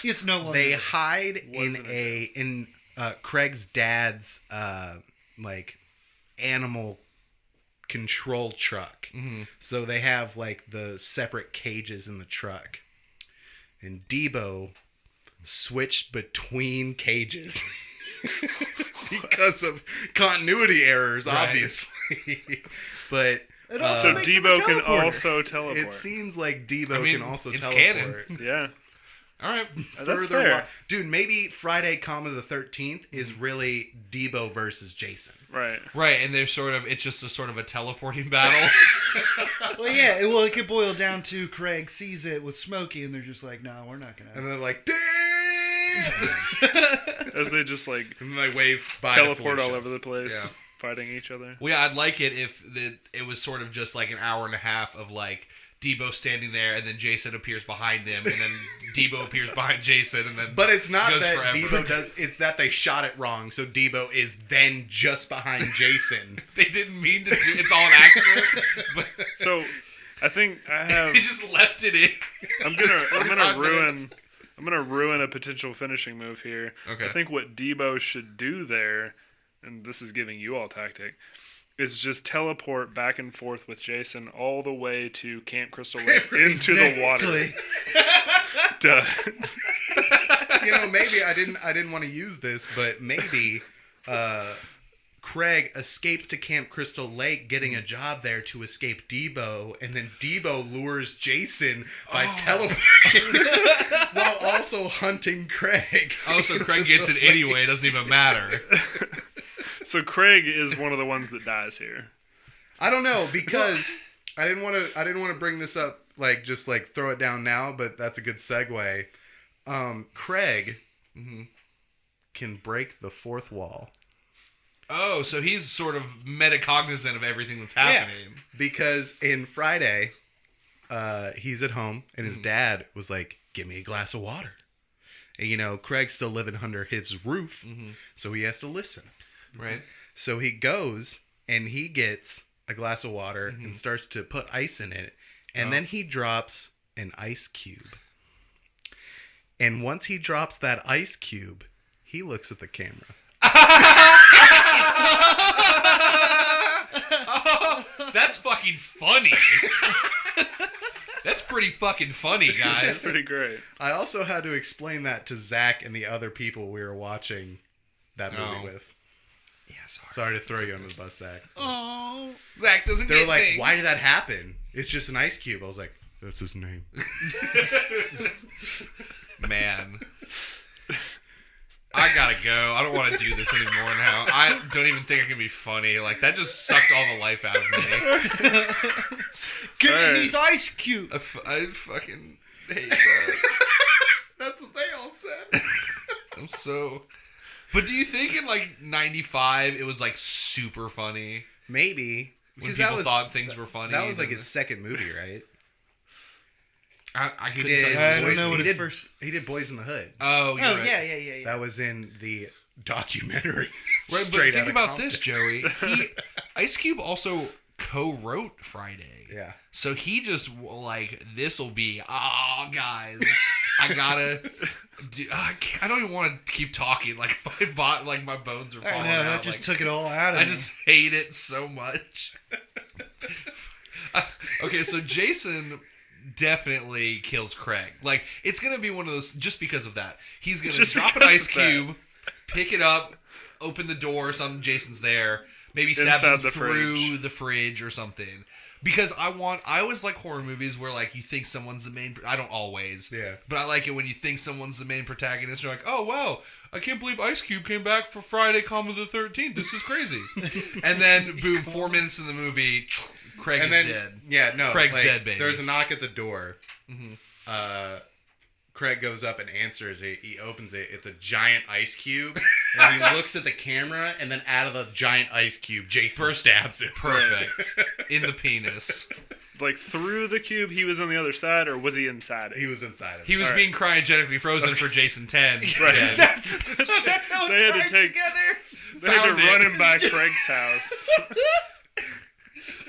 He's no longer.
They hide
Wasn't
in Craig's dad's like animal control truck. So they have like the separate cages in the truck, and Debo switched between cages because of continuity errors,
Right.
obviously. But
It also
So
makes him a
Debo can
teleporter.
also teleport.
it seems like Debo
I mean,
can also
it's
teleport.
canon.
Yeah.
All right.
That's fair.
Dude, maybe Friday, the 13th is really Debo versus Jason.
Right.
Right, and there's it's just a sort of a teleporting battle.
Well, yeah. It could boil down to Craig sees it with Smokey, and they're just like, "No, we're not gonna."
And they're like, damn!
As they just like
And they wave bye to
teleport all
Felisha.
over the place,
Yeah.
fighting each other.
Well, yeah, I'd like it if it was sort of just like an hour and a half of like Debo standing there, and then Jason appears behind him, and then Debo appears behind Jason, and then.
But it's not
goes
that
forever.
Debo does, it's that they shot it wrong, so Debo is then just behind Jason.
They didn't mean to do. It's all an accident, but
So, I think I have.
they just left it in.
I'm gonna
45 minutes.
I'm gonna ruin a potential finishing move here.
Okay.
I think what Debo should do there, and this is giving you all tactic, is just teleport back and forth with Jason all the way to Camp Crystal Lake into the water. To,
maybe I didn't want to use this, but maybe Craig escapes to Camp Crystal Lake, getting a job there to escape Debo, and then Debo lures Jason by teleporting while also hunting Craig.
Oh, so Craig gets it anyway. It doesn't even matter.
So Craig is one of the ones that dies here.
I don't know, because I didn't want to bring this up, just throw it down now, but that's a good segue. Craig can break the fourth wall.
Oh, so he's sort of metacognizant of everything that's happening.
Because in Friday, he's at home, and his dad was like, "Give me a glass of water." And, Craig's still living under his roof, so he has to listen.
Right.
So he goes, and he gets a glass of water and starts to put ice in it. And then he drops an ice cube. And once he drops that ice cube, he looks at the camera.
Oh, that's fucking funny. That's pretty fucking funny, guys.
That's pretty great.
I also had to explain that to Zach and the other people we were watching that movie with.
Yeah,
Sorry to throw you under the bus, Zach.
Oh, Zach doesn't
They were
get
like,
things.
"Why did that happen? It's just an ice cube." I was like, "That's his name."
Man. I gotta go. I don't want to do this anymore now. I don't even think I can be funny. That just sucked all the life out of me.
Get these ice cubes.
I fucking hate that.
That's what they all said.
I'm so... But do you think in 95 it was super funny?
Maybe.
When people thought things were funny?
That was his second movie, right?
I couldn't
did.
tell you.
I don't know what his first...
He did Boys in the Hood.
Oh, you're right.
Yeah.
That was in the documentary.
Right, but
Straight
think
Outta
about
Compton.
this, Joey. Ice Cube also co-wrote Friday.
Yeah.
So he just this'll be guys, I gotta. I don't even want to keep talking. My bones are falling
I know,
out.
that just took it all out of
I
me.
just hate it so much. Okay, so Jason definitely kills Craig. It's gonna be one of those just because of that. He's gonna
Just
drop an
because
ice
of that.
cube, pick it up, open the door, something. Jason's there. Maybe stab
Inside
him
the
through the fridge or something. Because I always like horror movies where you think someone's the main. I don't always.
Yeah.
But I like it when you think someone's the main protagonist. You're like, oh wow, I can't believe Ice Cube came back for Friday, the 13th. This is crazy. And then boom, 4 minutes in the movie, Craig is dead.
Yeah, no.
Craig's dead, baby.
There's a knock at the door. Craig goes up and answers it. He opens it. It's a giant ice cube. And he looks at the camera, and then out of the giant ice cube, Jason stabs it.
Perfect. In the penis.
Through the cube, he was on the other side, or was he inside it?
He was inside of it.
He was being cryogenically frozen for Jason 10.
Right.
Dead.
So that's how
They had to
it
take-
together.
They had to
Found it.
run him by Craig's house.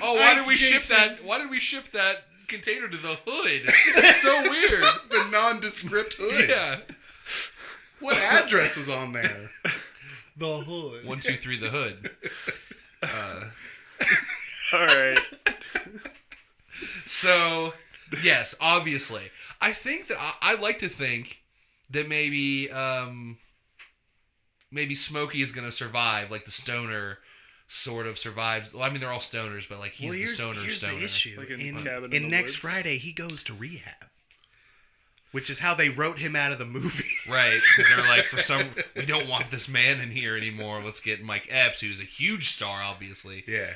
Oh, why
Ice
did we ship
Jason.
that? Why did we ship that container to the hood? It's so weird.
The nondescript hood.
Yeah.
What address was on there?
The hood.
123 the hood.
All right.
So, yes, obviously, I think that I like to think that maybe Smokey is gonna survive, the stoner sort of survives. Well, I mean, they're all stoners, but he's the stoner.
The issue.
Like in
in
Cabin in the
next
Woods?
Friday, he goes to rehab, which is how they wrote him out of the movie.
Right, because they're we don't want this man in here anymore. Let's get Mike Epps, who's a huge star, obviously.
Yeah.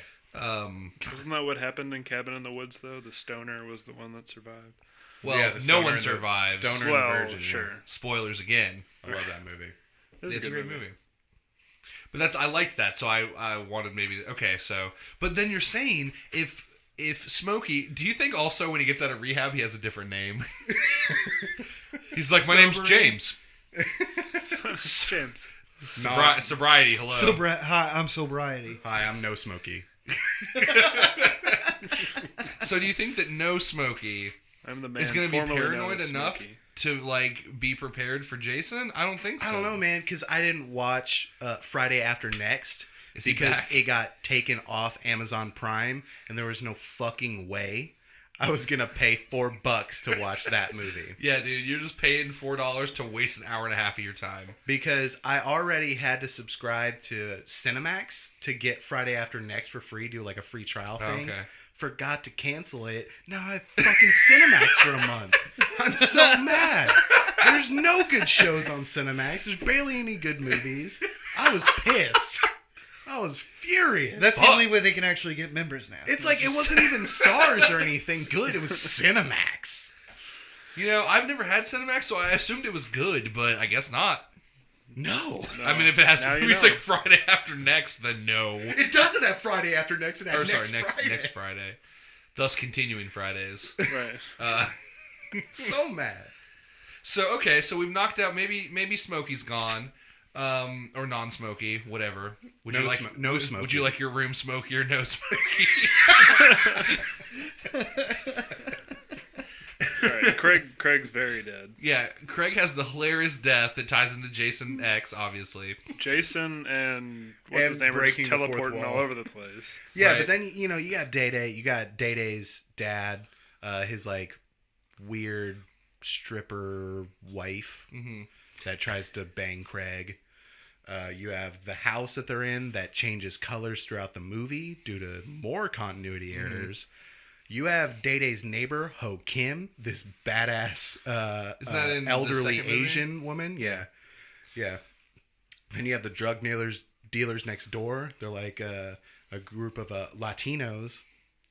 Isn't that what happened in Cabin in the Woods, though? The stoner was the one that survived.
Well,
Yeah, the
no
stoner
one
and the-
survives.
Stoner and the
Well,
Virgin.
sure.
Yeah.
Spoilers again.
I love that movie.
It's a great movie. But I liked that, so I wanted maybe... Okay, so... But then you're saying, if Smokey... Do you think also when he gets out of rehab, he has a different name? He's like, my name's James.
James.
Sobriety, hello.
Hi, I'm Sobriety.
Hi, I'm No Smokey.
So do you think that no Smokey
I'm the man
is going to be
formerly known
paranoid
as
enough
Smokey.
to be prepared for Jason? I don't think so.
I don't know, man, because I didn't watch Friday After Next
Is he
because
back?
it got taken off Amazon Prime, and there was no fucking way I was gonna pay $4 to watch that movie.
Yeah, dude, you're just paying $4 to waste an hour and a half of your time.
Because I already had to subscribe to Cinemax to get Friday After Next for free, do like a free trial thing.
Okay.
Forgot to cancel it. Now I have fucking Cinemax for a month. I'm so mad. There's no good shows on Cinemax. There's barely any good movies. I was pissed. I was furious.
That's the only way they can actually get members now.
It's like it wasn't even Stars or anything good. It was Cinemax.
You know, I've never had Cinemax, so I assumed it was good, but I guess not.
No.
I mean, if it has
Now you
movies
know.
like Friday After Next, then no.
It doesn't have Friday After Next. It has
Next Friday. Thus continuing Fridays.
Right.
So mad.
So okay, so we've knocked out maybe Smokey's gone, or non-smoky, whatever. Would
No
you like
smo- no
would,
smoky.
Would you like your room smoky or no smoky?
All right. Craig's very dead.
Yeah, Craig has the hilarious death that ties into Jason X, obviously.
Jason and what's
And
his name are just
breaking the fourth
teleporting
wall.
all over the place.
Yeah,
Right.
but then you know you got Day Day. You got Day Day's dad, his like weird stripper wife that tries to bang Craig. You have the house that they're in that changes colors throughout the movie due to more continuity errors. You have Day Day's neighbor, Ho Kim, this badass
Is that in the
elderly
second movie?
Asian woman. Yeah. Yeah. Then you have the drug dealers next door. They're like a group of Latinos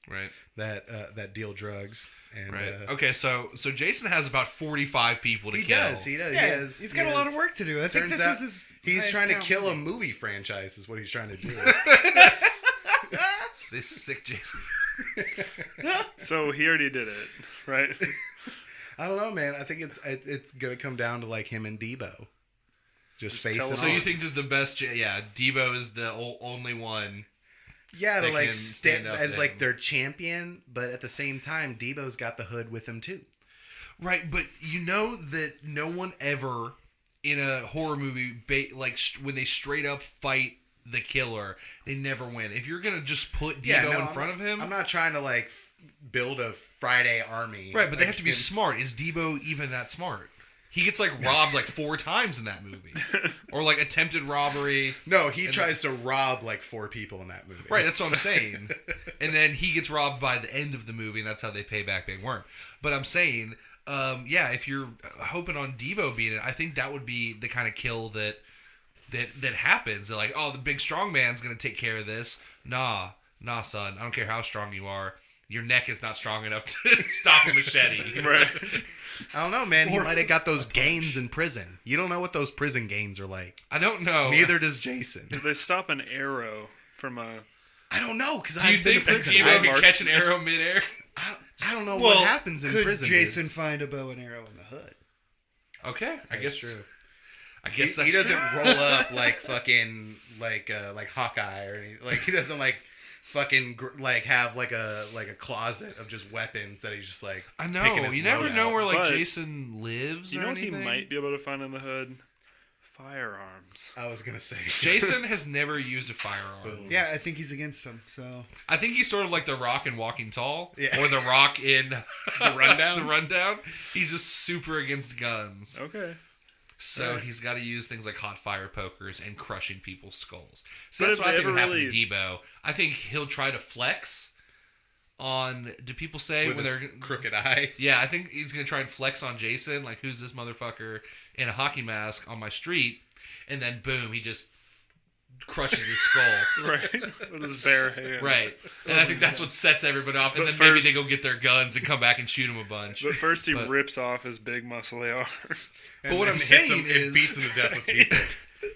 Right.
that deal drugs. And
Right. Okay, so Jason has about 45 people to
he
kill.
does. He does.
Yeah, he's got a lot of work to do. I think
Turns
this
out
is his.
he's
highest
trying to
count
kill a
movie.
movie franchise. Is what he's trying to do.
This sick Jason.
So he already did it, right?
I don't know, man. I think it's gonna come down to like him and Debo just
tell
facing
him.
So
off.
you think that the best? Yeah, Debo is the only one.
Yeah, to
that
like
can
stand
stand up
as
to
like
him.
their champion, but at the same time, Debo's got the hood with him too.
Right, but you know that no one ever in a horror movie, when they straight up fight the killer, they never win. If you're gonna just put Debo in front of him,
I'm not trying to like build a Friday army.
right? But they have to be
against-
smart. Is Debo even that smart? He gets like robbed like 4 times in that movie, or like attempted robbery.
No, he tries to rob like 4 people in that movie.
Right, that's what I'm saying. And then he gets robbed by the end of the movie, and that's how they pay back Big Worm. But I'm saying, yeah, if you're hoping on Debo being it, I think that would be the kind of kill that happens. They're like, oh, the big strong man's gonna take care of this. Nah, son. I don't care how strong you are. Your neck is not strong enough to stop a machete.
Right.
I don't know, man. He might have got those gains in prison. You don't know what those prison gains are like.
I don't know.
Neither does Jason.
Did they stop an arrow from a?
I don't know because
Do you think that Debo can catch an arrow midair?
I don't know
Well,
what happens in
could
prison.
Jason find a bow and arrow in the hood?
Okay, I guess
true.
I guess
He
that's
doesn't
true.
roll up like fucking like Hawkeye or anything. Like he doesn't like fucking like have like a closet of just weapons that he's just like.
I
picking
know.
his
You never
load
know
out.
where like
But
Jason lives
You
or
know what he
anything.
might be able to find in the hood? Firearms.
I was gonna say
Jason has never used a firearm.
Yeah, I think he's against him. So
I think he's sort of like the Rock in Walking Tall,
Yeah.
or the Rock in
The Rundown?
the Rundown. He's just super against guns,
Okay.
so
Right.
he's got to use things like hot fire pokers and crushing people's skulls. So
But
that's
if
what I
they
think would
ever
happen to
really-
Debo. I think he'll try to flex on. Do people say
with
when
his
they're
crooked eye.
Yeah, I think he's gonna try and flex on Jason, like who's this motherfucker in a hockey mask on my street, and then boom, he just crushes his skull.
Right. With his bare hand.
Right, and I think that's what sets everybody off, and
But
then maybe
first-
they go get their guns and come back and shoot him a bunch.
But first he
But-
rips off his big muscly arms.
But what I'm
hits
saying
him, it
is,
beats him to death with people.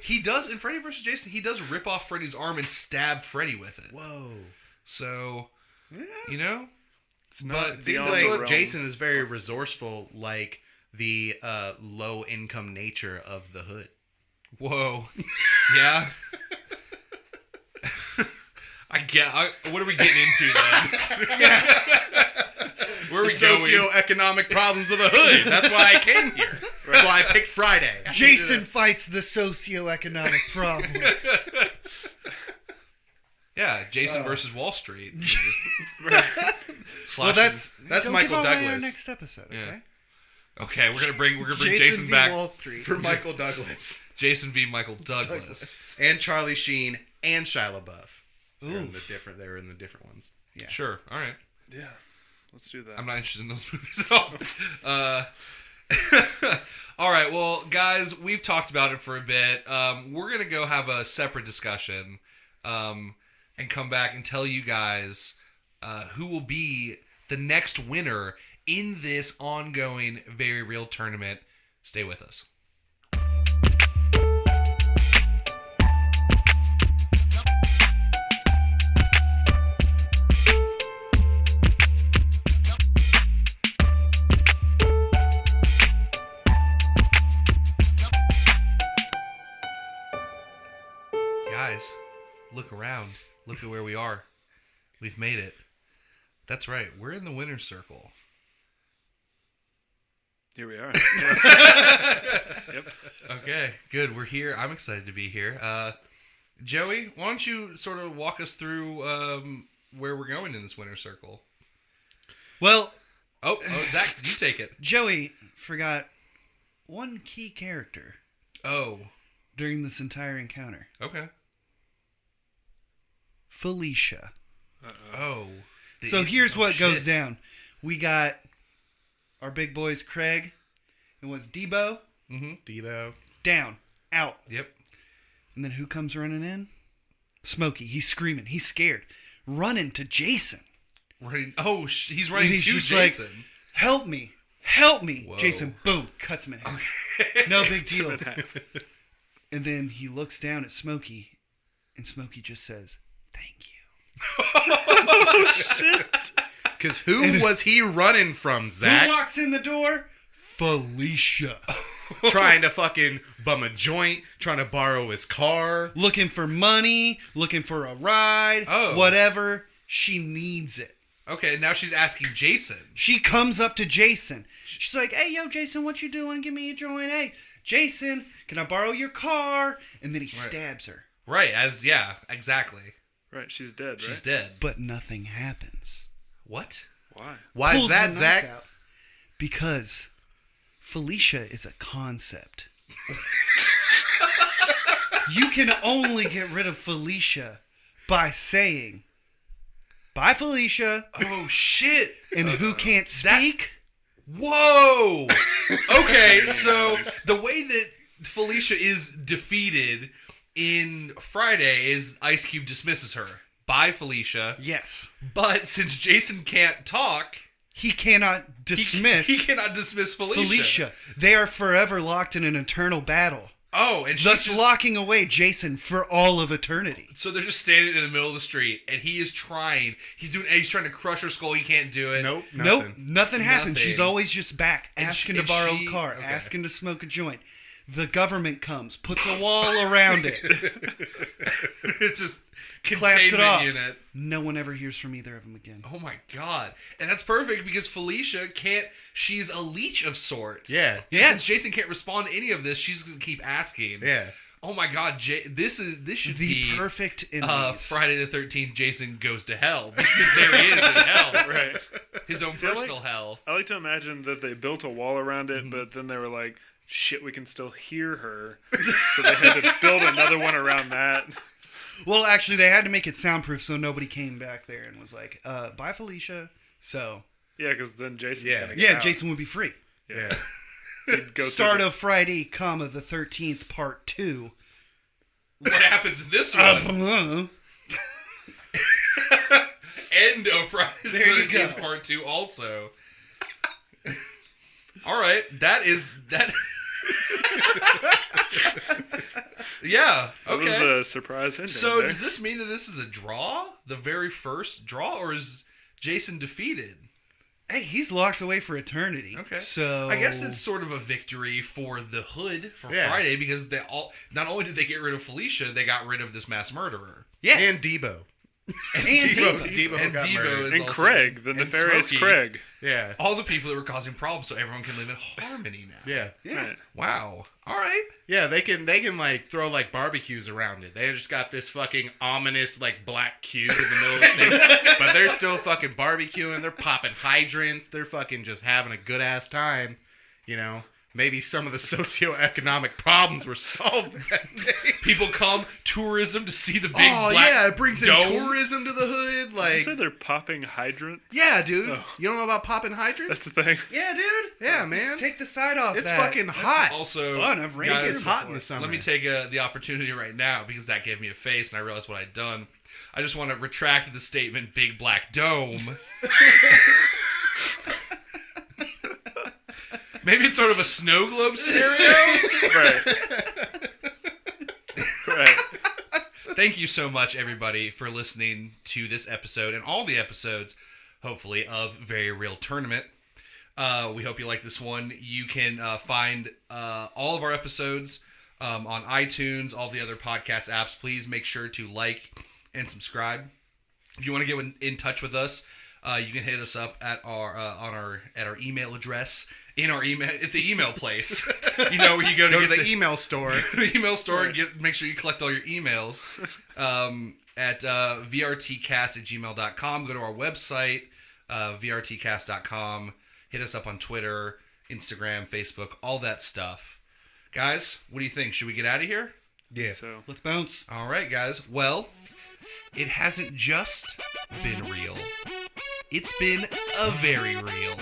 he does in Freddy vs. Jason. He does rip off Freddy's arm and stab Freddy with it.
Whoa.
So, you know,
It's not
But
Seems
beyond
like
the realm.
Jason is very resourceful, like the low income nature of the hood.
whoa, yeah. What are we getting into then? Where are we
The
going?
socioeconomic problems of the hood. That's why I came here. That's why I picked Friday.
Jason fights the socioeconomic problems.
Yeah, Jason versus Wall Street. Slashing.
That's
Don't
Michael
give away our
Douglas.
next episode, okay?
Yeah. Okay, we're gonna bring Jason
v.
back
Wall Street.
For Michael Douglas.
Jason v. Michael Douglas.
And Charlie Sheen and Shia LaBeouf. They're in
Oof.
the different ones.
Yeah.
Sure. All right.
Yeah. Let's do that.
I'm not interested in those movies at all. All right. Well, guys, we've talked about it for a bit. We're gonna go have a separate discussion, and come back and tell you guys who will be the next winner in this ongoing Very Real tournament. Stay with us. Guys, look around. Look at where we are. We've made it. That's right. We're in the winner's circle.
Here we are. Yep.
Okay, good. We're here. I'm excited to be here. Joey, why don't you sort of walk us through where we're going in this winner's circle?
Well,
Oh, Zach, you take it.
Joey forgot one key character
Oh,
during this entire encounter.
okay.
Felisha.
Oh.
So here's what goes
shit.
down. We got our big boys, Craig, and what's Debo?
Mm-hmm.
Debo.
Down. Out.
Yep.
And then who comes running in? Smokey. He's screaming. He's scared. Running to Jason.
Running. Oh, he's running
And he's
to
just
Jason.
like, help me. Help me.
Whoa.
Jason, boom, cuts him in half. No big deal.
In half.
And then he looks down at Smokey, and Smokey just says, thank you.
Because who was he running from, Zach?
Who walks in the door? Felisha.
Trying to fucking bum a joint, trying to borrow his car.
Looking for money, looking for a ride,
Oh.
whatever. She needs it.
Okay, now she's asking Jason.
She comes up to Jason. She's like, hey, yo, Jason, what you doing? Give me a joint. Hey, Jason, can I borrow your car? And then he stabs her.
Right, yeah, exactly.
Right, she's dead, right?
She's dead.
But nothing happens.
What?
Why?
Why is
Pulls
that,
the knife
Zach?
out. Because Felisha is a concept. You can only get rid of Felisha by saying, bye, Felisha,
Oh, shit.
and who can't speak?
Whoa! Okay, so the way that Felisha is defeated in Friday is Ice Cube dismisses her. Bye, Felisha.
Yes.
But since Jason can't talk,
He cannot dismiss
he cannot dismiss Felisha.
Felisha. They are forever locked in an eternal battle,
Oh, and she's
thus
just,
locking away Jason for all of eternity.
so they're just standing in the middle of the street, and he is trying. He's trying to crush her skull. He can't do it.
Nope.
Nope,
Nothing.
nothing happens.
Nothing.
She's always just back,
And
asking
she-
to borrow
and she-
a car,
okay.
asking to smoke a joint. The government comes, puts a wall around it,
It's just
claps it
containment
off.
unit.
No one ever hears from either of them again.
Oh my god. And that's perfect because Felisha can't, she's a leech of sorts.
Yeah.
And
Yes.
since Jason can't respond to any of this, she's going to keep asking.
Yeah.
Oh my god, this should
The
be
perfect enemies.
Friday the 13th Jason goes to hell because there he is in hell.
Right.
His own
See, I like-
personal hell.
I like to imagine that they built a wall around
Mm-hmm.
it, but then they were like, shit, we can still hear her. So they had to build another one around that.
Well, actually, they had to make it soundproof so nobody came back there and was like, bye, Felisha. So,
Yeah, because then Jason's
Yeah.
gonna get
yeah,
out.
Jason would be free.
Yeah.
He'd go
Start
through
of Friday, comma, the 13th, part 2.
What happens in this one? End of Friday the
There you
13th
go.
part 2 also. All right, that. Yeah,
That
okay.
was a surprise ending.
So
there.
does this mean that this is a draw? The very first draw? Or is Jason defeated?
Hey, he's locked away for eternity.
Okay.
So
I guess it's sort of a victory for the Hood for
Yeah.
Friday because they all not only did they get rid of Felisha, they got rid of this mass murderer.
yeah.
And Debo.
And
Devo
And
got
Devo
murdered.
is
And
also,
Craig, the
and
nefarious
Smokey.
Craig.
Yeah.
All the people that were causing problems, so everyone can live in harmony now.
Yeah.
Yeah.
Wow. All right.
Yeah, they can like throw like barbecues around it. They just got this fucking ominous like black cube in the middle of the thing. But they're still fucking barbecuing, they're popping hydrants, they're fucking just having a good ass time, you know. Maybe some of the socioeconomic problems were solved that day.
People come, tourism to see the big
Oh
black
yeah, it brings
dome.
in tourism to the hood.
Did you
Like,
say they're popping hydrants?
yeah, dude.
Oh.
You don't know about popping hydrants?
That's the thing.
Yeah, dude.
Yeah, man.
Take the side off.
It's
that.
fucking hot.
Also,
fun. I've ran
guys,
It's hot in the summer.
let me take the opportunity right now because that gave me a face and I realized what I'd done. I just want to retract the statement "big black dome." Maybe it's sort of a snow globe scenario.
Right. Right.
Thank you so much, everybody, for listening to this episode and all the episodes, hopefully, of Very Real Tournament. We hope you like this one. You can find all of our episodes on iTunes, all the other podcast apps. Please make sure to like and subscribe. If you want to get in touch with us, you can hit us up at our email address in our email at the email place. You know where you go to
Go to
get
the email store.
the email store and make sure you collect all your emails at vrtcast@gmail.com. Go to our website, vrtcast.com. Hit us up on Twitter, Instagram, Facebook, all that stuff. Guys, what do you think? Should we get out of here?
Yeah.
So
Let's bounce.
All right, guys. Well, it hasn't just been real. It's been a very real.